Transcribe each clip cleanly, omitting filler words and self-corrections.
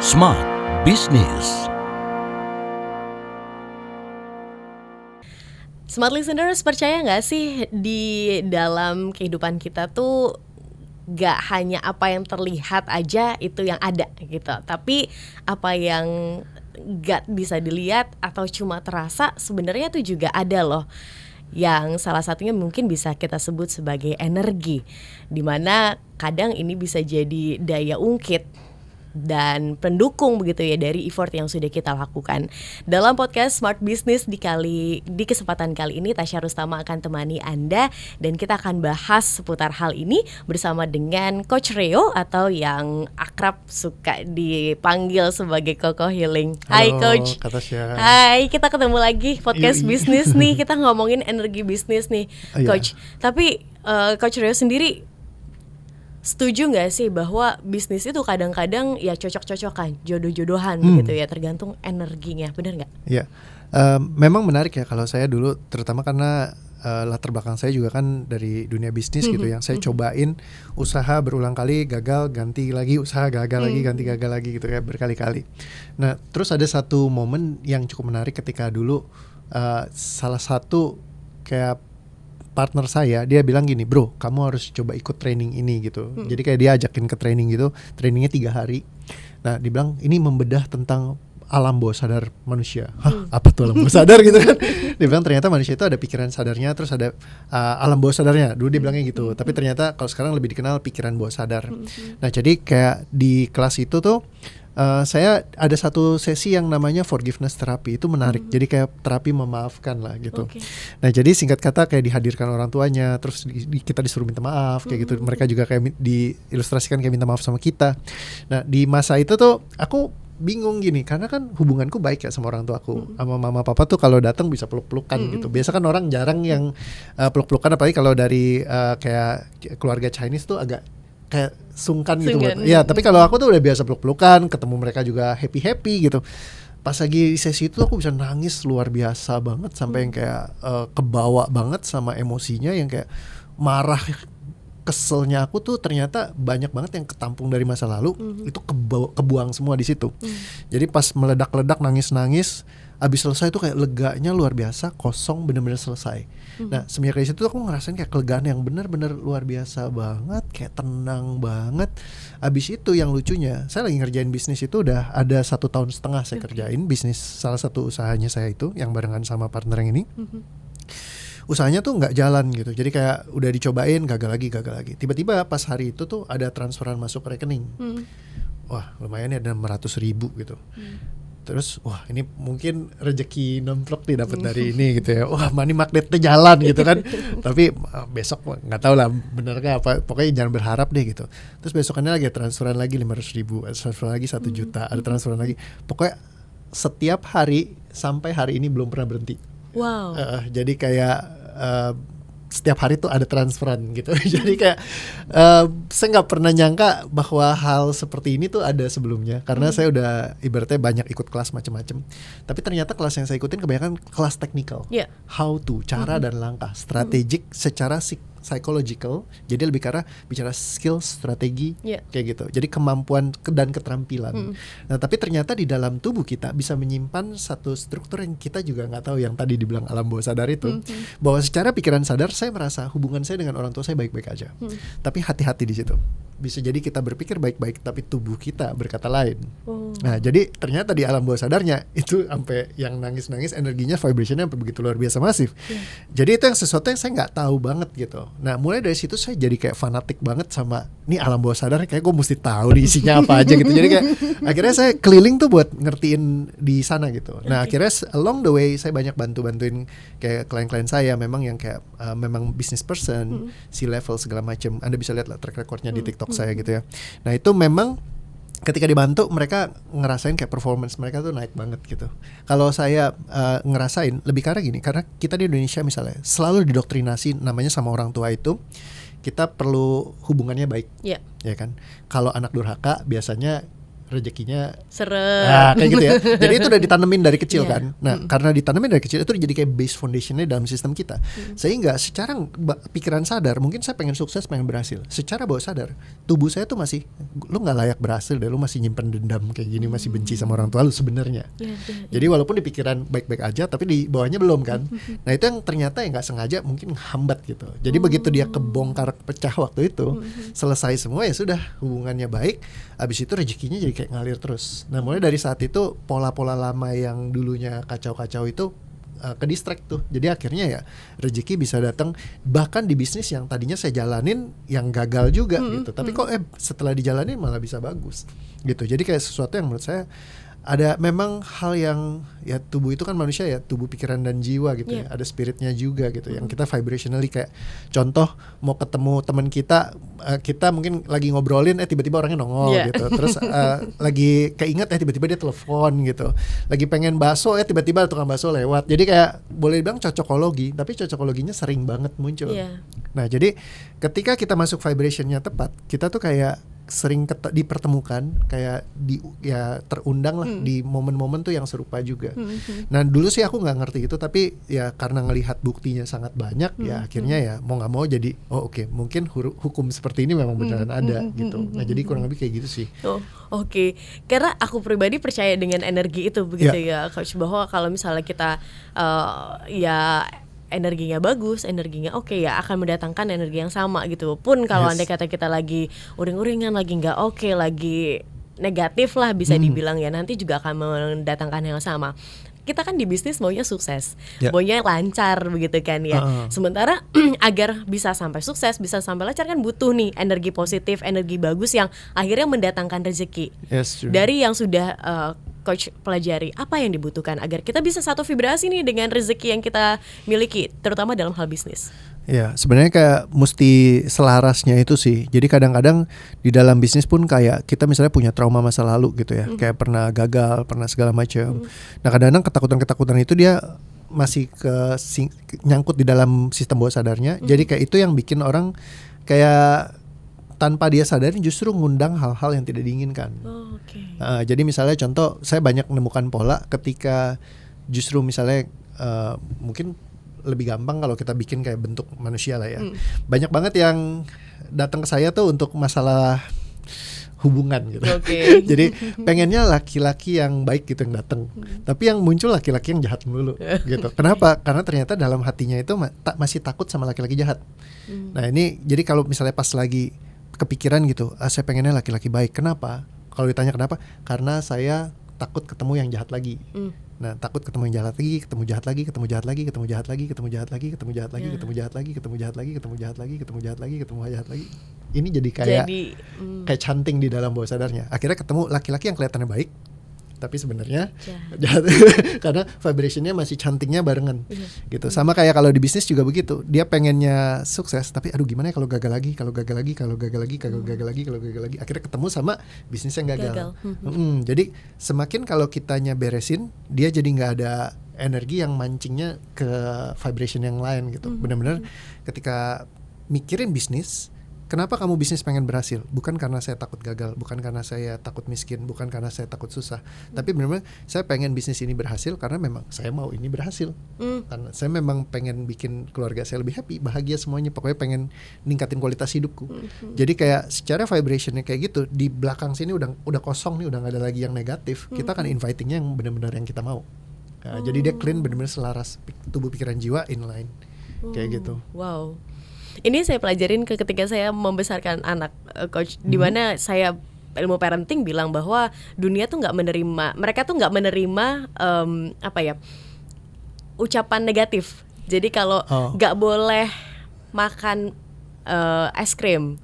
Smart Business. Smart listeners, percaya nggak sih di dalam kehidupan kita tuh gak hanya apa yang terlihat aja itu yang ada gitu, tapi apa yang gak bisa dilihat atau cuma terasa sebenarnya tuh juga ada loh. Yang salah satunya mungkin bisa kita sebut sebagai energi, dimana kadang ini bisa jadi daya ungkit dan pendukung begitu ya dari effort yang sudah kita lakukan. Dalam podcast Smart Business di kesempatan kali ini Tasya Rustama akan temani Anda dan kita akan bahas seputar hal ini bersama dengan Coach Reo atau yang akrab suka dipanggil sebagai Koko Healing. Hai Coach. Kata Tasya. Hai, kita ketemu lagi podcast bisnis nih. Kita ngomongin energi bisnis nih, Coach. Tapi Coach Reo sendiri setuju nggak sih bahwa bisnis itu kadang-kadang ya cocok-cocokan, jodoh-jodohan begitu ya, tergantung energinya, benar nggak? Iya, memang menarik ya kalau saya dulu, terutama karena latar belakang saya juga kan dari dunia bisnis gitu ya. Saya cobain usaha berulang kali, gagal, ganti lagi, usaha gagal lagi, ganti gagal lagi gitu ya, berkali-kali. Nah, terus ada satu momen yang cukup menarik ketika dulu salah satu kayak partner saya, dia bilang gini, bro, kamu harus coba ikut training ini gitu. Jadi kayak dia ajakin ke training gitu, trainingnya 3 hari. Nah, dia bilang ini membedah tentang alam bawah sadar manusia. Hah, apa tuh alam bawah sadar gitu kan? Dia bilang ternyata manusia itu ada pikiran sadarnya, terus ada alam bawah sadarnya. Dulu dia bilangnya gitu. Tapi ternyata kalau sekarang lebih dikenal pikiran bawah sadar. Nah, jadi kayak di kelas itu tuh saya ada satu sesi yang namanya forgiveness therapy. Itu menarik. Jadi kayak terapi memaafkan lah gitu. Nah, jadi singkat kata kayak dihadirkan orang tuanya, terus kita disuruh minta maaf kayak gitu. Mereka juga kayak diilustrasikan kayak minta maaf sama kita. Nah, di masa itu tuh aku bingung gini, karena kan hubunganku baik ya sama orang tua aku. Sama mama papa tuh kalau datang bisa peluk-pelukan gitu. Biasa kan orang jarang yang peluk-pelukan, apalagi kalau dari kayak keluarga Chinese tuh agak kayak sungkan gitu buat. Ya, tapi kalau aku tuh udah biasa peluk-pelukan, ketemu mereka juga happy-happy gitu. Pas lagi sesi itu aku bisa nangis luar biasa banget sampai yang kayak kebawa banget sama emosinya, yang kayak marah, keselnya aku tuh ternyata banyak banget yang ketampung dari masa lalu, itu kebuang semua di situ. Jadi pas meledak-ledak nangis-nangis, abis selesai tuh kayak leganya luar biasa, kosong, bener-bener selesai. Nah, semenjak dari situ aku ngerasain kayak kelegaan yang bener-bener luar biasa banget, kayak tenang banget. Abis itu yang lucunya, saya lagi ngerjain bisnis itu udah ada 1,5 tahun saya kerjain bisnis, salah satu usahanya saya itu yang barengan sama partner yang ini. Usahanya tuh nggak jalan gitu, jadi kayak udah dicobain, gagal lagi. Tiba-tiba pas hari itu tuh ada transferan masuk ke rekening. Wah, lumayan ya, ada 600.000 gitu. Terus wah, ini mungkin rezeki nomplok nih dapat dari ini gitu ya. Wah, money magnetnya jalan gitu kan. Tapi besok nggak tahu lah bener nggak apa. Pokoknya jangan berharap deh gitu. Terus besokannya lagi transferan lagi 500.000, transferan lagi 1 juta, ada transferan lagi. Pokoknya setiap hari sampai hari ini belum pernah berhenti. Wow. Jadi kayak setiap hari tuh ada transferan gitu. Jadi kayak saya nggak pernah nyangka bahwa hal seperti ini tuh ada sebelumnya, karena saya udah ibaratnya banyak ikut kelas macam-macam. Tapi ternyata kelas yang saya ikutin kebanyakan kelas teknikal, how to, cara dan langkah, strategik secara psychological. Jadi lebih karena bicara skill, strategi, kayak gitu. Jadi kemampuan dan keterampilan. Nah, tapi ternyata di dalam tubuh kita bisa menyimpan satu struktur yang kita juga nggak tahu, yang tadi dibilang alam bawah sadar itu. Bahwa secara pikiran sadar saya merasa hubungan saya dengan orang tua saya baik-baik aja. Tapi hati-hati di situ. Bisa jadi kita berpikir baik-baik, tapi tubuh kita berkata lain. Nah, jadi ternyata di alam bawah sadarnya itu sampai yang nangis-nangis energinya, vibrationnya begitu luar biasa masif. Jadi itu yang sesuatu yang saya nggak tahu banget gitu. Nah, mulai dari situ saya jadi kayak fanatik banget sama nih alam bawah sadar, kayak gue mesti tahu nih isinya apa aja gitu. Jadi kayak akhirnya saya keliling tuh buat ngertiin di sana gitu. Nah, akhirnya along the way saya banyak bantuin kayak klien-klien saya memang yang kayak memang business person, C-level segala macam. Anda bisa lihat lah track recordnya di TikTok saya gitu ya. Nah, itu memang ketika dibantu mereka ngerasain kayak performance mereka tuh naik banget gitu. Kalau saya ngerasain lebih karena gini, karena kita di Indonesia misalnya selalu didoktrinasi namanya sama orang tua itu kita perlu hubungannya baik, ya kan. Kalau anak durhaka biasanya rezekinya Seret. kayak gitu ya. Jadi itu udah ditanemin dari kecil Iya. kan. Nah, karena ditanemin dari kecil itu jadi kayak base foundationnya dalam sistem kita. Sehingga secara pikiran sadar, mungkin saya pengen sukses, pengen berhasil. Secara bawah sadar, tubuh saya tuh masih, lu nggak layak berhasil deh, lu masih nyimpen dendam kayak gini, masih benci sama orang tua lu sebenarnya. Jadi walaupun di pikiran baik-baik aja, tapi di bawahnya belum kan. Nah itu yang ternyata yang nggak sengaja mungkin hambat gitu. Jadi begitu dia kebongkar pecah waktu itu, selesai semua ya sudah, hubungannya baik. Abis itu rezekinya jadi kayak ngalir terus. Nah mulai dari saat itu pola-pola lama yang dulunya kacau-kacau itu ke distract tuh. Jadi akhirnya ya rezeki bisa datang bahkan di bisnis yang tadinya saya jalanin yang gagal juga gitu. Tapi kok setelah dijalanin malah bisa bagus gitu. Jadi kayak sesuatu yang menurut saya ada memang hal yang ya tubuh itu kan manusia ya, tubuh, pikiran dan jiwa gitu ya. Ada spiritnya juga gitu yang kita vibrationally kayak contoh mau ketemu teman kita mungkin lagi ngobrolin tiba-tiba orangnya nongol gitu. Terus lagi keinget tiba-tiba dia telepon gitu. Lagi pengen bakso tiba-tiba tukang bakso lewat. Jadi kayak boleh bilang cocokologi, tapi cocokologinya sering banget muncul. Nah, jadi ketika kita masuk vibrationnya tepat, kita tuh kayak sering dipertemukan kayak terundang lah di momen-momen tuh yang serupa juga. Nah dulu sih aku nggak ngerti itu, tapi ya karena ngelihat buktinya sangat banyak ya akhirnya ya mau nggak mau jadi oke, mungkin hukum seperti ini memang beneran ada gitu. Nah jadi kurang lebih kayak gitu sih. Oke. Karena aku pribadi percaya dengan energi itu begitu ya Coach, bahwa kalau misalnya kita energinya bagus, energinya oke ya akan mendatangkan energi yang sama gitu. Pun kalau andai kata kita lagi uring-uringan, lagi nggak oke, lagi negatif lah bisa dibilang ya, nanti juga akan mendatangkan yang sama. Kita kan di bisnis maunya sukses, maunya lancar begitu kan ya. Sementara agar bisa sampai sukses, bisa sampai lancar kan butuh nih energi positif, energi bagus yang akhirnya mendatangkan rezeki. Dari yang sudah Coach pelajari, apa yang dibutuhkan agar kita bisa satu vibrasi nih dengan rezeki yang kita miliki, terutama dalam hal bisnis? Ya, sebenarnya kayak mesti selarasnya itu sih. Jadi kadang-kadang di dalam bisnis pun kayak kita misalnya punya trauma masa lalu gitu ya, kayak pernah gagal, pernah segala macam. Nah kadang-kadang ketakutan-ketakutan itu dia masih nyangkut di dalam sistem bawah sadarnya. Jadi kayak itu yang bikin orang kayak tanpa dia sadari justru ngundang hal-hal yang tidak diinginkan. Jadi misalnya contoh, saya banyak menemukan pola ketika justru misalnya mungkin lebih gampang kalau kita bikin kayak bentuk manusia lah ya. Banyak banget yang datang ke saya tuh untuk masalah hubungan gitu. Jadi pengennya laki-laki yang baik gitu yang datang. Tapi yang muncul laki-laki yang jahat melulu gitu. Kenapa? Karena ternyata dalam hatinya itu masih takut sama laki-laki jahat. Nah ini jadi kalau misalnya pas lagi kepikiran gitu, saya pengennya laki-laki baik. Kenapa? Kalau ditanya kenapa? Karena saya takut ketemu yang jahat lagi. Nah, takut ketemu yang jahat lagi, ketemu jahat lagi, ketemu jahat lagi, ketemu jahat lagi, ketemu jahat lagi, ketemu jahat lagi, ketemu jahat lagi, ketemu jahat lagi, ketemu jahat lagi, ketemu jahat lagi, ketemu jahat lagi. Ini jadi kayak canting di dalam bawah sadarnya. Akhirnya ketemu laki-laki yang kelihatannya baik, tapi sebenarnya jahat karena vibrationnya masih cantingnya barengan gitu. Sama kayak kalau di bisnis juga begitu, dia pengennya sukses tapi aduh gimana ya kalau gagal lagi, akhirnya ketemu sama bisnis yang gagal. Jadi semakin kalau kitanya beresin, dia jadi nggak ada energi yang mancingnya ke vibration yang lain gitu. Benar-benar ketika mikirin bisnis, kenapa kamu bisnis pengen berhasil? Bukan karena saya takut gagal, bukan karena saya takut miskin, bukan karena saya takut susah. Tapi benar-benar saya pengen bisnis ini berhasil karena memang saya mau ini berhasil. Karena saya memang pengen bikin keluarga saya lebih happy, bahagia semuanya. Pokoknya pengen ningkatin kualitas hidupku. Jadi kayak secara vibrationnya kayak gitu, di belakang sini udah kosong nih, udah gak ada lagi yang negatif. Kita akan invitingnya yang benar-benar yang kita mau. Nah, jadi dia clean, benar-benar selaras, tubuh, pikiran, jiwa inline. Kayak gitu. Wow. Ini saya pelajarin ketika saya membesarkan anak, Coach, di mana saya ilmu parenting bilang bahwa dunia tuh nggak menerima, mereka tuh nggak menerima ucapan negatif. Jadi kalau nggak boleh makan es krim,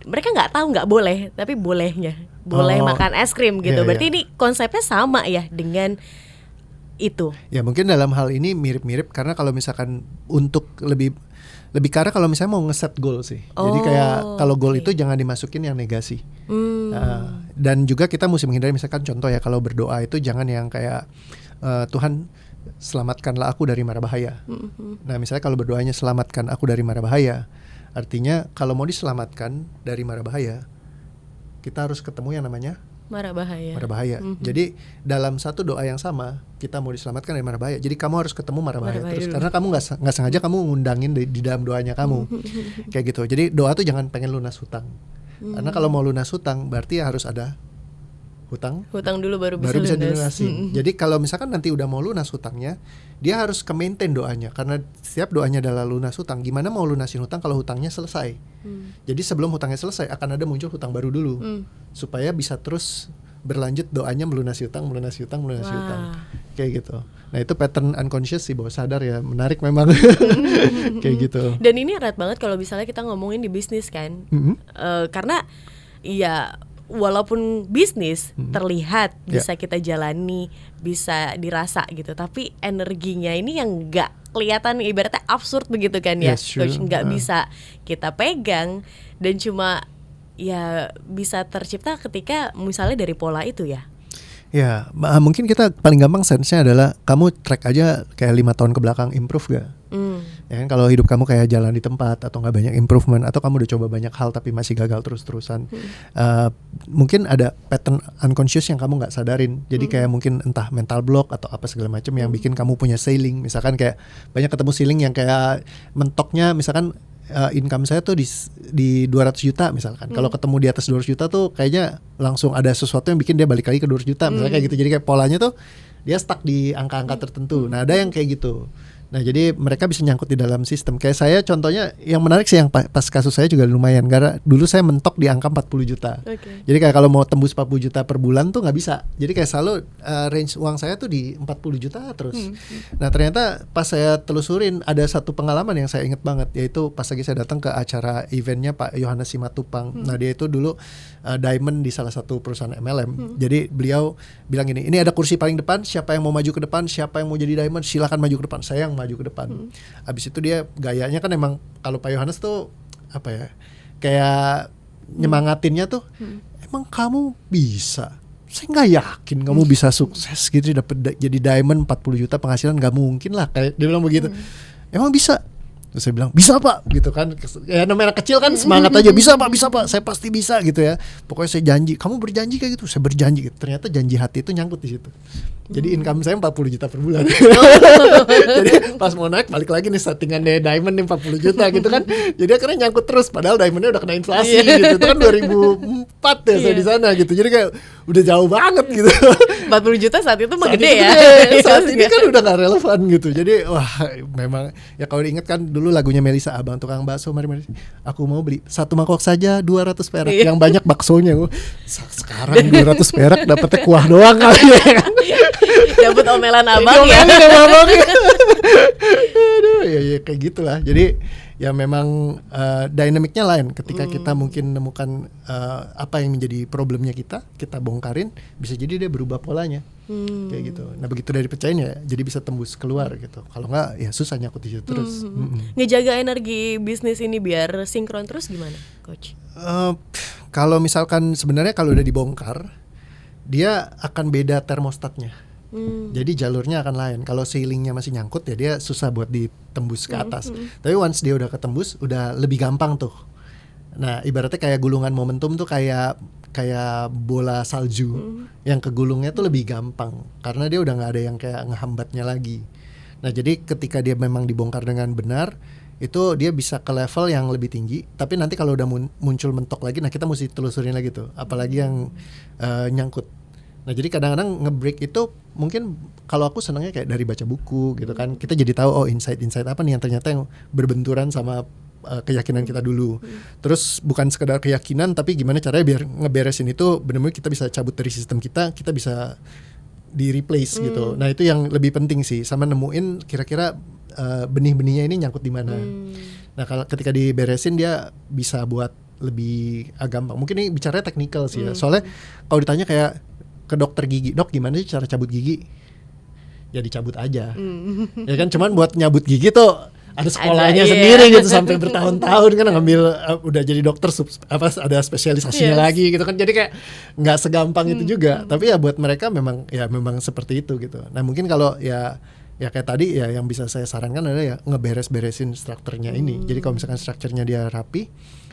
mereka nggak tahu nggak boleh, tapi boleh makan es krim gitu. Berarti ini konsepnya sama ya dengan itu. Ya mungkin dalam hal ini mirip-mirip karena kalau misalkan untuk lebih karena kalau misalnya mau ngeset goal sih. Jadi kayak kalau goal itu jangan dimasukin yang negasi. Dan juga kita mesti menghindari misalkan contoh ya, kalau berdoa itu jangan yang kayak Tuhan selamatkanlah aku dari mara bahaya. Nah misalnya kalau berdoanya selamatkan aku dari mara bahaya, artinya kalau mau diselamatkan dari mara bahaya, kita harus ketemu yang namanya Mara bahaya. mara bahaya. Jadi dalam satu doa yang sama kita mau diselamatkan dari mara bahaya. Jadi kamu harus ketemu mara bahaya terus, dulu. karena kamu nggak sengaja kamu ngundangin di dalam doanya kamu kayak gitu. Jadi doa tuh jangan pengen lunas hutang, karena kalau mau lunas hutang berarti harus ada hutang dulu baru bisa lunas. dilunasin. Jadi kalau misalkan nanti udah mau lunas hutangnya, dia harus ke-maintain doanya, karena setiap doanya adalah lunas hutang. Gimana mau lunasin hutang kalau hutangnya selesai? Jadi sebelum hutangnya selesai akan ada muncul hutang baru dulu, supaya bisa terus berlanjut doanya melunasi hutang, kayak gitu. Nah itu pattern unconscious sih, bawah sadar ya, menarik memang. Kayak gitu. Dan ini erat banget kalau misalnya kita ngomongin di bisnis kan, karena ya walaupun bisnis terlihat bisa kita jalani, bisa dirasa gitu, tapi energinya ini yang nggak kelihatan, ibaratnya absurd begitu kan ya, Yes, sure. Coach, nggak bisa kita pegang dan cuma ya bisa tercipta ketika misalnya dari pola itu ya. Ya, mungkin kita paling gampang sense-nya adalah kamu track aja kayak 5 tahun ke belakang, improve gak? Ya kan, kalau hidup kamu kayak jalan di tempat atau gak banyak improvement, atau kamu udah coba banyak hal tapi masih gagal terus-terusan, mungkin ada pattern unconscious yang kamu gak sadarin. Jadi kayak mungkin entah mental block atau apa segala macam yang bikin kamu punya ceiling. Misalkan kayak banyak ketemu ceiling yang kayak mentoknya, misalkan income saya tuh di 200 juta misalkan. Kalau ketemu di atas 200 juta tuh kayaknya langsung ada sesuatu yang bikin dia balik lagi ke 200 juta misalnya kayak gitu. Jadi kayak polanya tuh dia stuck di angka-angka tertentu. Nah ada yang kayak gitu. Nah jadi mereka bisa nyangkut di dalam sistem. Kayak saya contohnya yang menarik sih, yang pas kasus saya juga lumayan, karena dulu saya mentok di angka 40 juta. Jadi kayak kalau mau tembus 40 juta per bulan tuh gak bisa. Jadi kayak selalu range uang saya tuh di 40 juta terus. Nah ternyata pas saya telusurin ada satu pengalaman yang saya inget banget, yaitu pas lagi saya datang ke acara eventnya Pak Yohanes Simatupang. Nah dia itu dulu diamond di salah satu perusahaan MLM. Jadi beliau bilang gini, ini ada kursi paling depan, siapa yang mau maju ke depan, siapa yang mau jadi diamond silakan maju ke depan. Saya yang maju ke depan. Abis itu dia gayanya kan emang, kalau Pak Yohanes tuh apa ya, kayak nyemangatinnya tuh, emang kamu bisa, saya nggak yakin kamu bisa sukses gitu dapat jadi diamond 40 juta penghasilan, nggak mungkin lah, kayak dia bilang begitu. Emang bisa? Terus saya bilang bisa Pak, gitu kan. Ya namanya anak kecil kan semangat aja, bisa Pak, saya pasti bisa gitu ya. Pokoknya saya janji. Kamu berjanji kayak gitu? Saya berjanji gitu. Ternyata janji hati itu nyangkut di situ. Jadi income saya 40 juta per bulan. Jadi pas mau naik balik lagi nih settingannya diamond nih 40 juta gitu kan. Jadi akhirnya nyangkut terus, padahal diamondnya udah kena inflasi gitu. Itu kan 2004 ya saya di sana gitu. Jadi kayak udah jauh banget gitu. 40 juta saat itu mah Saat gede itu ya. Saat ini kan udah gak relevan gitu. Jadi wah memang ya, kalau diingat kan dulu lagunya Melisa, abang tukang bakso, mari aku mau beli satu mangkok saja 200 perak, yang banyak baksonya. Sekarang 200 perak dapetnya kuah doang kali ya. Dapat omelan abang ya. Aduh, ya kayak gitulah. Jadi ya memang dinamiknya lain ketika kita mungkin menemukan apa yang menjadi problemnya kita bongkarin, bisa jadi dia berubah polanya. Kayak gitu. Nah begitu dari pecahin ya, jadi bisa tembus keluar gitu. Kalau nggak ya susah nyangkut di situ terus. Ngejaga energi bisnis ini biar sinkron terus gimana, Coach? Kalau misalkan sebenarnya kalau udah dibongkar, dia akan beda termostatnya. Jadi jalurnya akan lain. Kalau ceilingnya masih nyangkut ya dia susah buat ditembus ke atas. Tapi once dia udah ketembus, udah lebih gampang tuh. Nah ibaratnya kayak gulungan momentum tuh kayak bola salju, yang kegulungnya tuh lebih gampang karena dia udah nggak ada yang kayak ngehambatnya lagi. Nah jadi ketika dia memang dibongkar dengan benar, itu dia bisa ke level yang lebih tinggi. Tapi nanti kalau udah muncul mentok lagi, nah kita mesti telusurin lagi tuh, apalagi yang nyangkut. Nah jadi kadang-kadang nge-break itu mungkin kalau aku senangnya kayak dari baca buku gitu kan, kita jadi tahu oh insight apa nih yang ternyata yang berbenturan sama keyakinan kita dulu. Terus bukan sekedar keyakinan, tapi gimana caranya biar ngeberesin itu benar-benar kita bisa cabut dari sistem kita bisa di replace gitu. Nah itu yang lebih penting sih, sama nemuin kira-kira benih-benihnya ini nyangkut di mana. Nah kalau ketika diberesin dia bisa buat lebih gampang. Mungkin ini bicaranya teknikal sih ya. Soalnya kalau ditanya kayak ke dokter gigi, dok gimana sih cara cabut gigi? Ya dicabut aja. Ya kan, cuman buat nyabut gigi tuh ada sekolahnya sendiri gitu sampai bertahun-tahun kan ngambil udah jadi dokter ada spesialisasinya lagi gitu kan. Jadi kayak nggak segampang itu juga. Tapi ya buat mereka memang seperti itu gitu. Nah mungkin kalau ya kayak tadi ya yang bisa saya sarankan adalah ya ngeberes-beresin strukturnya ini. Jadi kalau misalkan strukturnya dia rapi,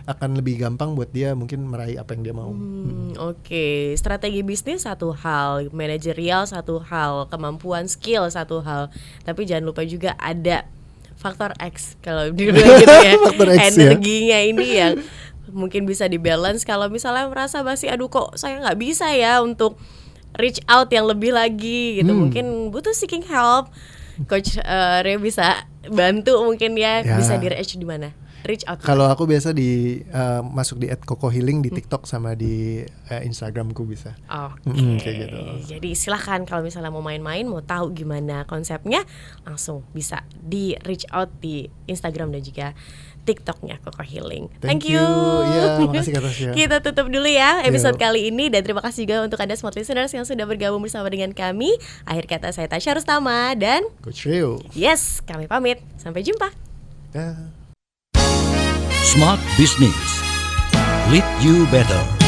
akan lebih gampang buat dia mungkin meraih apa yang dia mau. Oke, strategi bisnis satu hal, manajerial satu hal, kemampuan skill satu hal. Tapi jangan lupa juga ada faktor X kalau dibilang gitu ya. Faktor X, ya. Energinya ini yang mungkin bisa dibalance. Kalau misalnya merasa masih aduh kok saya nggak bisa ya untuk reach out yang lebih lagi gitu, mungkin butuh seeking help. Coach Ray bisa bantu mungkin ya. Bisa di reach di mana? Reach out. Kalau aku biasa masuk di @kokohealing di TikTok sama di Instagramku bisa. Oke. Kayak gitu. Jadi silahkan kalau misalnya mau main-main, mau tahu gimana konsepnya, langsung bisa di reach out di Instagram dan juga TikToknya Koko Healing. Thank you. Ya, makasih Kak Tasya. Kita tutup dulu ya episode Yo. kali ini, dan terima kasih juga untuk Anda smart listeners yang sudah bergabung bersama dengan kami. Akhir kata saya Tasya Rustama dan Coach Rio. yes, kami pamit. Sampai jumpa. Ya. Smart Business. Lead you better.